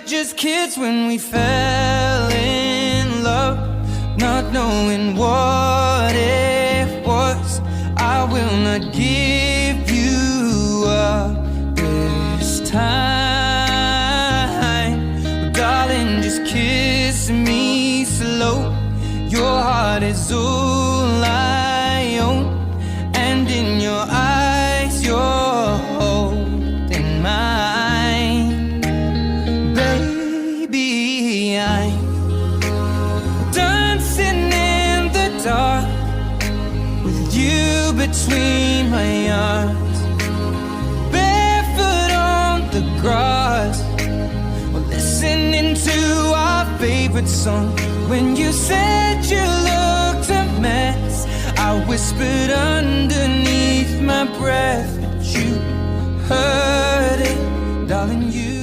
just kids when we fell in love, not knowing what it was. I will not give you up this time. But darling, just kiss me slow. Your heart is all I own, and in your eyes you're holding mine. Baby, I'm dancing in the dark with you between my arms, barefoot on the grass, we're listening to our favorite song. When you said you looked a mess, I whispered underneath my breath, but you heard it, darling, you